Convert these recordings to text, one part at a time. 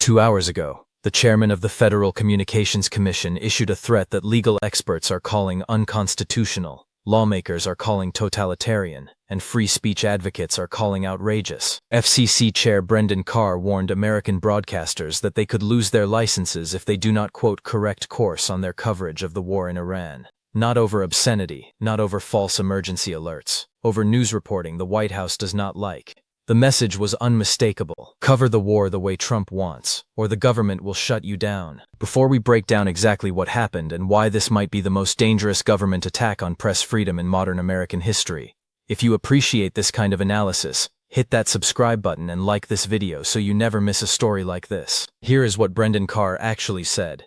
2 hours ago, the chairman of the Federal Communications Commission issued a threat that legal experts are calling unconstitutional, lawmakers are calling totalitarian, and free speech advocates are calling outrageous. FCC Chair Brendan Carr warned American broadcasters that they could lose their licenses if they do not, quote, correct course on their coverage of the war in Iran. Not over obscenity, not over false emergency alerts, over news reporting the White House does not like. The message was unmistakable. Cover the war the way Trump wants, or the government will shut you down. Before we break down exactly what happened and why this might be the most dangerous government attack on press freedom in modern American history, if you appreciate this kind of analysis, hit that subscribe button and like this video so you never miss a story like this. Here is what Brendan Carr actually said.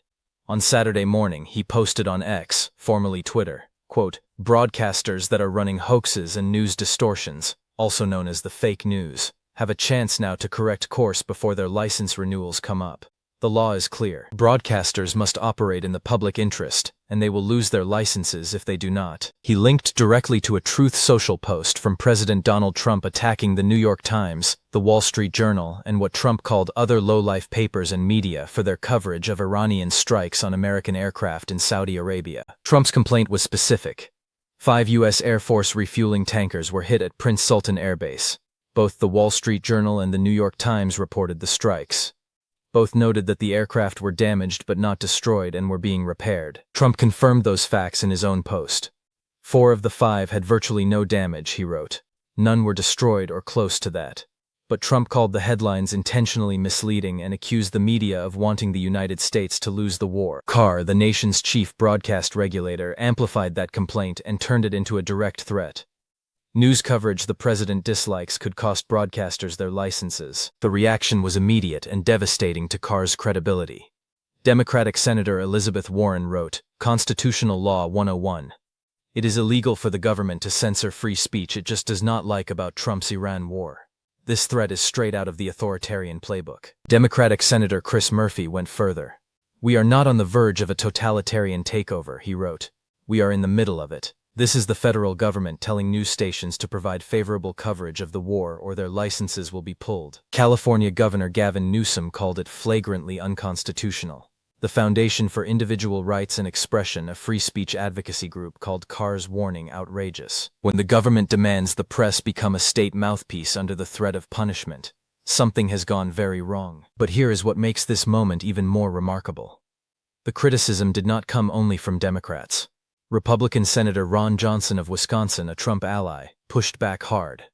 On Saturday morning, he posted on X, formerly Twitter, quote, broadcasters that are running hoaxes and news distortions, also known as the fake news, have a chance now to correct course before their license renewals come up. The law is clear. Broadcasters must operate in the public interest, and they will lose their licenses if they do not. He linked directly to a Truth Social post from President Donald Trump attacking the New York Times, the Wall Street Journal, and what Trump called other low-life papers and media for their coverage of Iranian strikes on American aircraft in Saudi Arabia. Trump's complaint was specific. 5 U.S. Air Force refueling tankers were hit at Prince Sultan Air Base. Both the Wall Street Journal and the New York Times reported the strikes. Both noted that the aircraft were damaged but not destroyed and were being repaired. Trump confirmed those facts in his own post. 4 of the 5 had virtually no damage, he wrote. None were destroyed or close to that. But Trump called the headlines intentionally misleading and accused the media of wanting the United States to lose the war. Carr, the nation's chief broadcast regulator, amplified that complaint and turned it into a direct threat. News coverage the president dislikes could cost broadcasters their licenses. The reaction was immediate and devastating to Carr's credibility. Democratic Senator Elizabeth Warren wrote, Constitutional Law 101. It is illegal for the government to censor free speech it just does not like about Trump's Iran war. This threat is straight out of the authoritarian playbook. Democratic Senator Chris Murphy went further. We are not on the verge of a totalitarian takeover, he wrote. We are in the middle of it. This is the federal government telling news stations to provide favorable coverage of the war or their licenses will be pulled. California Governor Gavin Newsom called it flagrantly unconstitutional. The Foundation for Individual Rights and Expression, a free speech advocacy group, called Carr's warning outrageous. When the government demands the press become a state mouthpiece under the threat of punishment, something has gone very wrong. But here is what makes this moment even more remarkable. The criticism did not come only from Democrats. Republican Senator Ron Johnson of Wisconsin, a Trump ally, pushed back hard.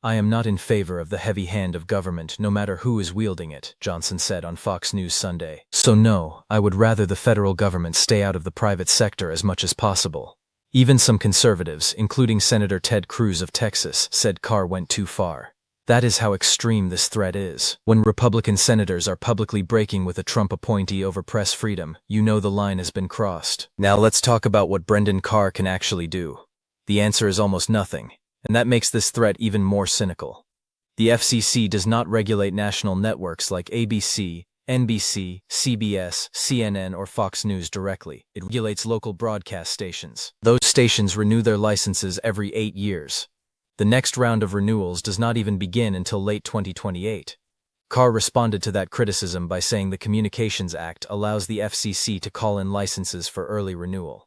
I am not in favor of the heavy hand of government no matter who is wielding it, Johnson said on Fox News Sunday. So no, I would rather the federal government stay out of the private sector as much as possible. Even some conservatives, including Senator Ted Cruz of Texas, said Carr went too far. That is how extreme this threat is. When Republican senators are publicly breaking with a Trump appointee over press freedom, you know the line has been crossed. Now let's talk about what Brendan Carr can actually do. The answer is almost nothing. And that makes this threat even more cynical. The FCC does not regulate national networks like ABC, NBC, CBS, CNN, or Fox News directly. It regulates local broadcast stations. Those stations renew their licenses every 8 years. The next round of renewals does not even begin until late 2028. Carr responded to that criticism by saying the Communications Act allows the FCC to call in licenses for early renewal.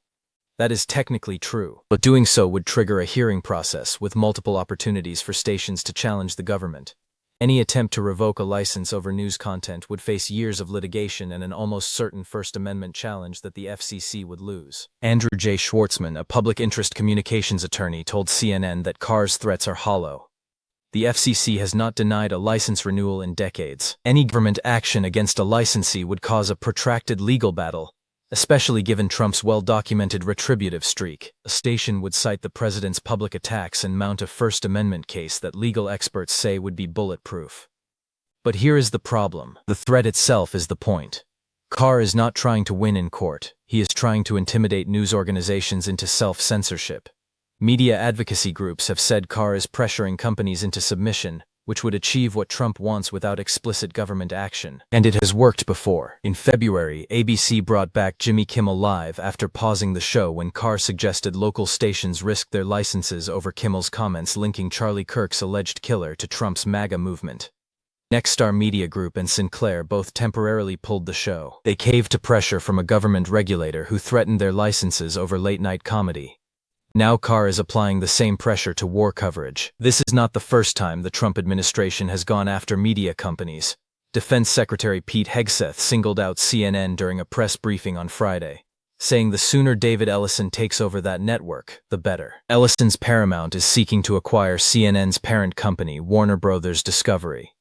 That is technically true, but doing so would trigger a hearing process with multiple opportunities for stations to challenge the government. Any attempt to revoke a license over news content would face years of litigation and an almost certain First Amendment challenge that the FCC would lose. Andrew J. Schwartzman, a public interest communications attorney, told CNN that Carr's threats are hollow. The FCC has not denied a license renewal in decades. Any government action against a licensee would cause a protracted legal battle, especially given Trump's well-documented retributive streak. A station would cite the president's public attacks and mount a First Amendment case that legal experts say would be bulletproof. But here is the problem. The threat itself is the point. Carr is not trying to win in court. He is trying to intimidate news organizations into self-censorship. Media advocacy groups have said Carr is pressuring companies into submission, which would achieve what Trump wants without explicit government action. And it has worked before. In February, ABC brought back Jimmy Kimmel Live after pausing the show when Carr suggested local stations risk their licenses over Kimmel's comments linking Charlie Kirk's alleged killer to Trump's MAGA movement. Nexstar Media Group and Sinclair both temporarily pulled the show. They caved to pressure from a government regulator who threatened their licenses over late-night comedy. Now Carr is applying the same pressure to war coverage. This is not the first time the Trump administration has gone after media companies. Defense Secretary Pete Hegseth singled out CNN during a press briefing on Friday, saying the sooner David Ellison takes over that network, the better. Ellison's Paramount is seeking to acquire CNN's parent company, Warner Bros. Discovery.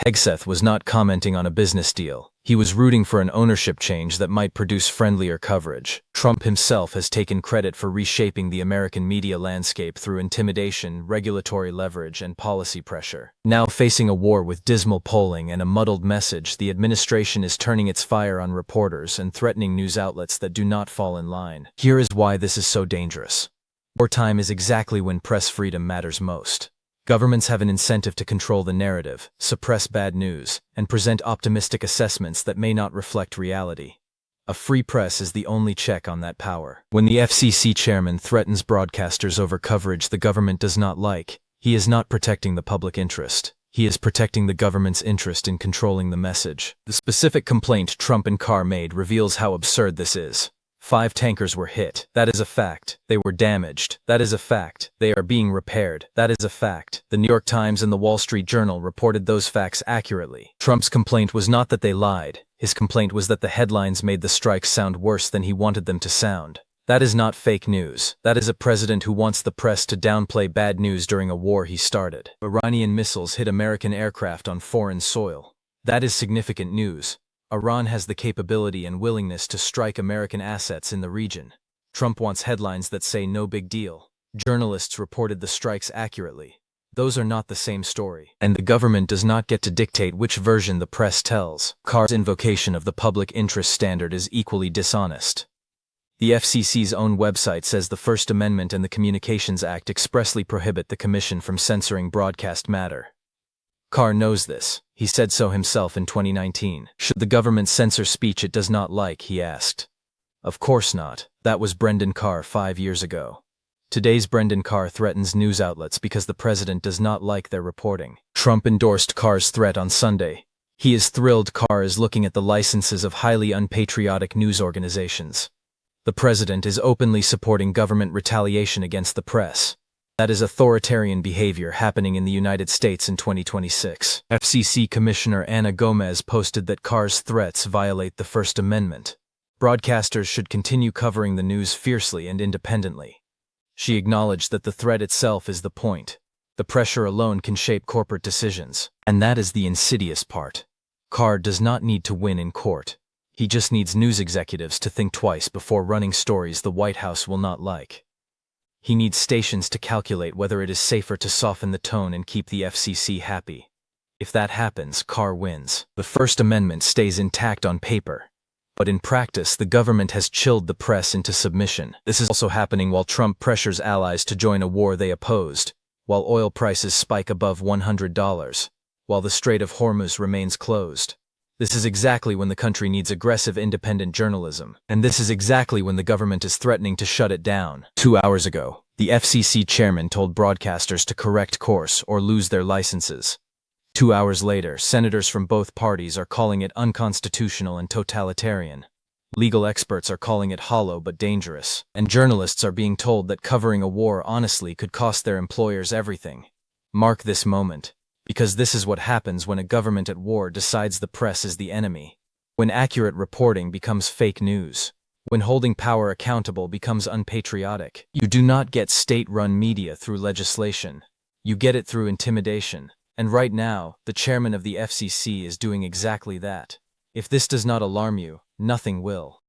Hegseth was not commenting on a business deal. He was rooting for an ownership change that might produce friendlier coverage. Trump himself has taken credit for reshaping the American media landscape through intimidation, regulatory leverage, and policy pressure. Now facing a war with dismal polling and a muddled message, the administration is turning its fire on reporters and threatening news outlets that do not fall in line. Here is why this is so dangerous. Wartime is exactly when press freedom matters most. Governments have an incentive to control the narrative, suppress bad news, and present optimistic assessments that may not reflect reality. A free press is the only check on that power. When the FCC chairman threatens broadcasters over coverage the government does not like, he is not protecting the public interest. He is protecting the government's interest in controlling the message. The specific complaint Trump and Carr made reveals how absurd this is. 5 tankers were hit. That is a fact. They were damaged. That is a fact. They are being repaired. That is a fact. The New York Times and the Wall Street Journal reported those facts accurately. Trump's complaint was not that they lied. His complaint was that the headlines made the strikes sound worse than he wanted them to sound. That is not fake news. That is a president who wants the press to downplay bad news during a war he started. Iranian missiles hit American aircraft on foreign soil. That is significant news. Iran has the capability and willingness to strike American assets in the region. Trump wants headlines that say no big deal. Journalists reported the strikes accurately. Those are not the same story. And the government does not get to dictate which version the press tells. Carr's invocation of the public interest standard is equally dishonest. The FCC's own website says the First Amendment and the Communications Act expressly prohibit the Commission from censoring broadcast matter. Carr knows this. He said so himself in 2019. Should the government censor speech it does not like, he asked. Of course not. That was Brendan Carr 5 years ago. Today's Brendan Carr threatens news outlets because the president does not like their reporting. Trump endorsed Carr's threat on Sunday. He is thrilled Carr is looking at the licenses of highly unpatriotic news organizations. The president is openly supporting government retaliation against the press. That is authoritarian behavior happening in the United States in 2026. FCC Commissioner Ana Gomez posted that Carr's threats violate the First Amendment. Broadcasters should continue covering the news fiercely and independently. She acknowledged that the threat itself is the point. The pressure alone can shape corporate decisions. And that is the insidious part. Carr does not need to win in court. He just needs news executives to think twice before running stories the White House will not like. He needs stations to calculate whether it is safer to soften the tone and keep the FCC happy. If that happens, Carr wins. The First Amendment stays intact on paper. But in practice, the government has chilled the press into submission. This is also happening while Trump pressures allies to join a war they opposed, while oil prices spike above $100, while the Strait of Hormuz remains closed. This is exactly when the country needs aggressive independent journalism, and this is exactly when the government is threatening to shut it down. 2 hours ago, the FCC chairman told broadcasters to correct course or lose their licenses. 2 hours later, senators from both parties are calling it unconstitutional and totalitarian. Legal experts are calling it hollow but dangerous, and journalists are being told that covering a war honestly could cost their employers everything. Mark this moment. Because this is what happens when a government at war decides the press is the enemy. When accurate reporting becomes fake news. When holding power accountable becomes unpatriotic. You do not get state-run media through legislation. You get it through intimidation. And right now, the chairman of the FCC is doing exactly that. If this does not alarm you, nothing will.